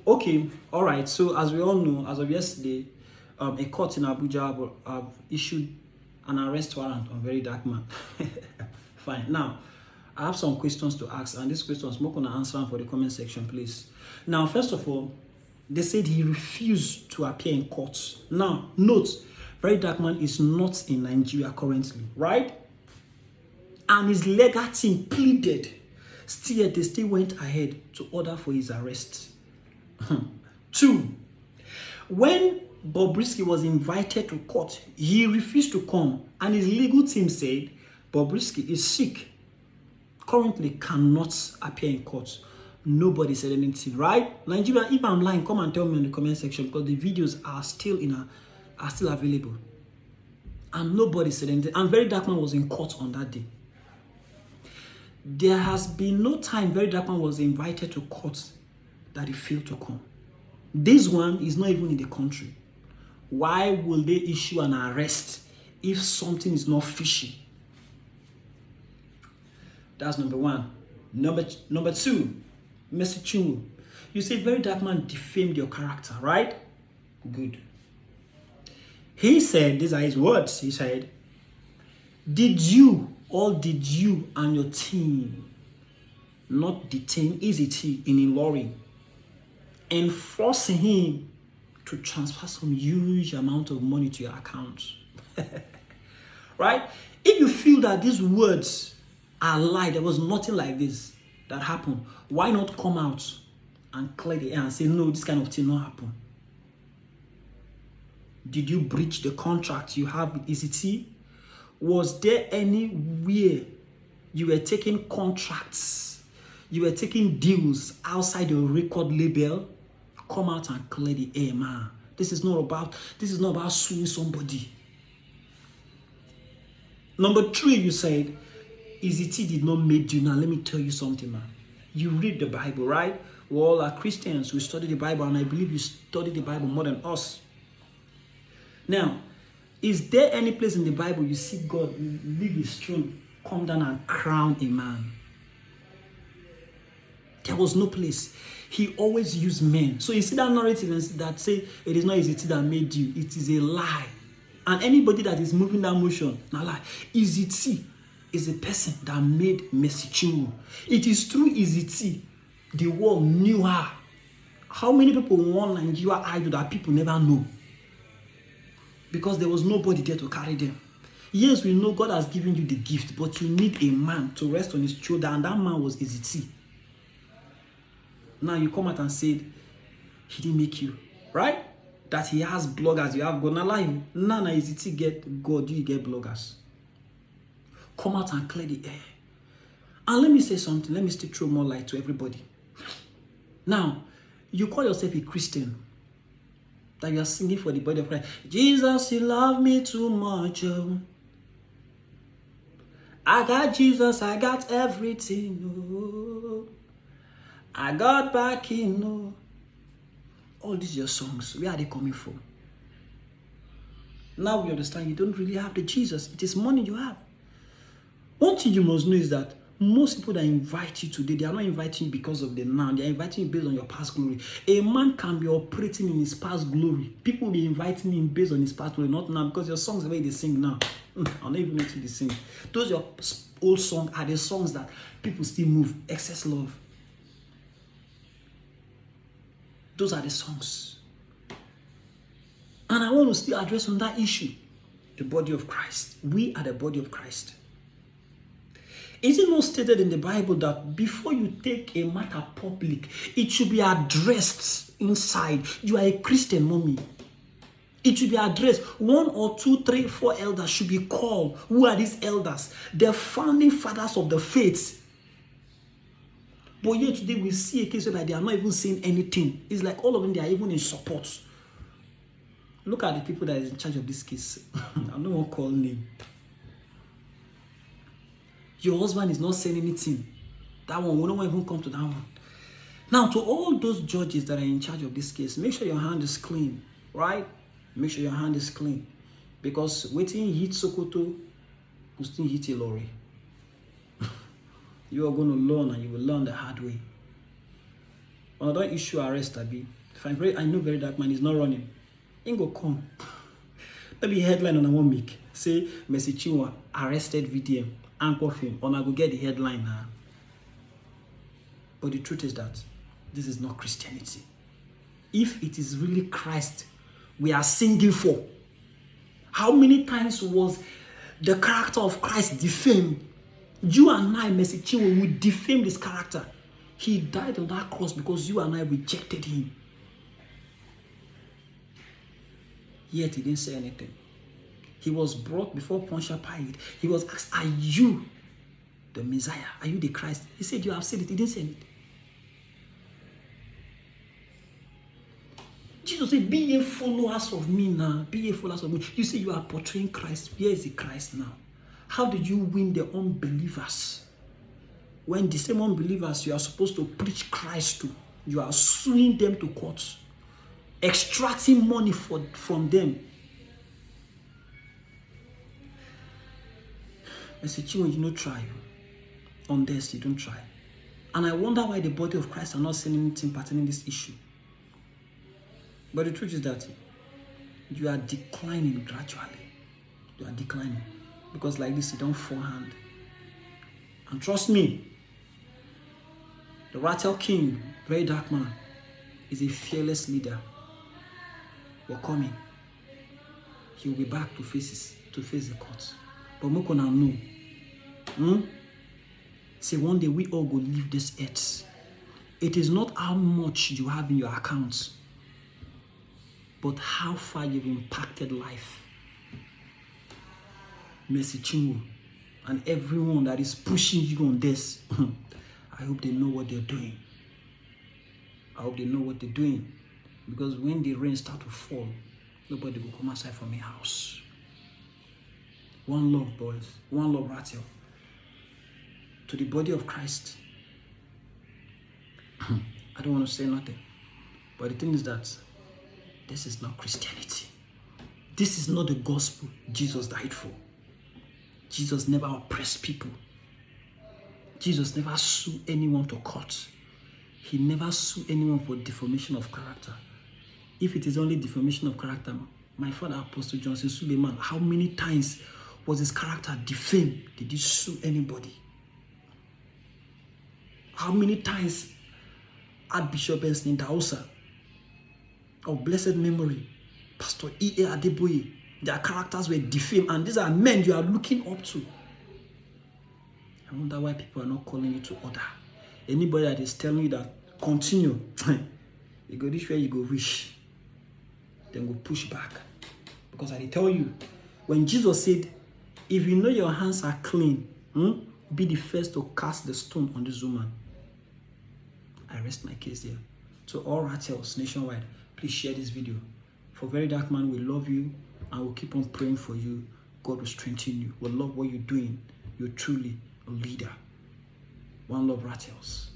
Okay, all right. So as we all know, as of yesterday, a court in Abuja have issued an arrest warrant on Very Dark Man. Fine. Now, I have some questions to ask, and these questions, I'm going to answer them for the comment section, please. Now, first of all, they said he refused to appear in court. Now, note, Very Dark Man is not in Nigeria currently, right? And his legal team pleaded. Still, they still went ahead to order for his arrest. 2, when Bobrisky was invited to court, he refused to come, and his legal team said Bobrisky is sick, currently cannot appear in court. Nobody said anything, right? Nigeria, if I'm lying, come and tell me in the comment section, because the videos are still available, and nobody said anything. And Very Dark Man was in court on that day. There has been no time Very Dark Man was invited to court that he failed to come. This one is not even in the country. Why will they issue an arrest if something is not fishy? That's number one. Number two, Mr. Chinwo, you say Very Dark Man defamed your character, right? Good. He said, these are his words, he said, did you and your team not detain EZT in Ilorin and force him to transfer some huge amount of money to your account? Right? If you feel that these words are lie, there was nothing like this that happened, why not come out and clear the air and say, no, this kind of thing not happen? Did you breach the contract you have with EZT? Was there anywhere you were taking contracts, you were taking deals outside your record label? Come out and clear the air, man. This is not about suing somebody. Number 3, you said EZT did not make you. Now let me tell you something, man. You read the Bible, right? We all are Christians. We study the Bible, and I believe you study the Bible more than us. Now, is there any place in the Bible you see God leave his throne, come down and crown a man? There was no place. He always used men. So you see that narrative that say it is not EZT that made you. It is a lie. And anybody that is moving that motion, not lie. EZT is a person that made Mercy Chinwo. It is through EZT the world knew her. How many people want Nigeria idol that people never know? Because there was nobody there to carry them. Yes, we know God has given you the gift, but you need a man to rest on his shoulder, and that man was EZT. Now you come out and say he didn't make you, right? That he has bloggers, you have God. Now EZT get God, you get bloggers. Come out and clear the air. And let me say something, let me still throw more light to everybody. Now, you call yourself a Christian, that you are singing for the body of Christ. Jesus, you love me too much. Oh. I got Jesus, I got everything. Oh. I got back in. Oh. All these your songs, where are they coming from? Now we understand you don't really have the Jesus. It is money you have. One thing you must know is that most people that invite you today, they are not inviting you because of the now. They are inviting you based on your past glory. A man can be operating in his past glory. People will be inviting him based on his past glory, not now, because your songs the way they sing now. I'll not even make you sing. Those your old songs are the songs that people still move. Excess love. Those are the songs. And I want to still address on that issue. The body of Christ. We are the body of Christ. Is it not stated in the Bible that before you take a matter public, it should be addressed inside? You are a Christian, mommy. It should be addressed. 1 or 2, 3, 4 elders should be called. Who are these elders? The founding fathers of the faith. But here today we see a case where they are not even saying anything. It's like all of them, they are even in support. Look at the people that is in charge of this case. I don't want to call name. Your husband is not saying anything. That one, we don't even come to that one. Now, to all those judges that are in charge of this case, make sure your hand is clean, right? Make sure your hand is clean. Because waiting hit Sokoto, will still hit Ilorin. You are going to learn, and you will learn the hard way. When I don't issue arrest, if I know very dark man is not running, he go come. Maybe headline on I won't make. Say Mercy Chinwo arrested VDM, anchor film, and I go get the headline now. But the truth is that this is not Christianity. If it is really Christ we are singing for, how many times was the character of Christ defamed? You and I, Mercy Chinwo, we defame this character. He died on that cross because you and I rejected him. Yet he didn't say anything. He was brought before Pontius Pilate. He was asked, are you the Messiah? Are you the Christ? He said, you have said it. He didn't say it. Jesus said, be ye followers of me now. Be ye followers of me. You say you are portraying Christ. Where is the Christ now? How did you win the unbelievers? When the same unbelievers you are supposed to preach Christ to, you are suing them to court, extracting money from them. Mercy Chinwo, you don't try. On this, you don't try. And I wonder why the body of Christ are not saying anything pertaining this issue. But the truth is that you are declining gradually. You are declining. Because like this, you don't forehand. And trust me, the Rattle King, very dark man, is a fearless leader. We're coming. He will be back to face the courts. But we can know. Say one day we all go leave this earth. It is not how much you have in your accounts, but how far you've impacted life. Mercy Chinwo and everyone that is pushing you on this, I hope they know what they're doing. I hope they know what they're doing. Because when the rain starts to fall, nobody will come outside from your house. One love, boys. One love, Ratio. To the body of Christ. I don't want to say nothing. But the thing is that this is not Christianity. This is not the gospel Jesus died for. Jesus never oppressed people. Jesus never sued anyone to court. He never sued anyone for defamation of character. If it is only defamation of character, my father Apostle Johnson Suleiman, how many times was his character defamed? Did he sue anybody? How many times Archbishop Benson Daosa of blessed memory, Pastor E.A. Adeboye, their characters were defamed, and these are men you are looking up to. I wonder why people are not calling you to order. Anybody that is telling you that continue, you go this way, you go wish, then go push back. Because I tell you, when Jesus said, if you know your hands are clean, be the first to cast the stone on this woman. I rest my case there. To all Rattles nationwide, please share this video. For Very Dark Man, we love you and we'll keep on praying for you. God will strengthen you. We love what you're doing. You're truly a leader. One love, Rattles.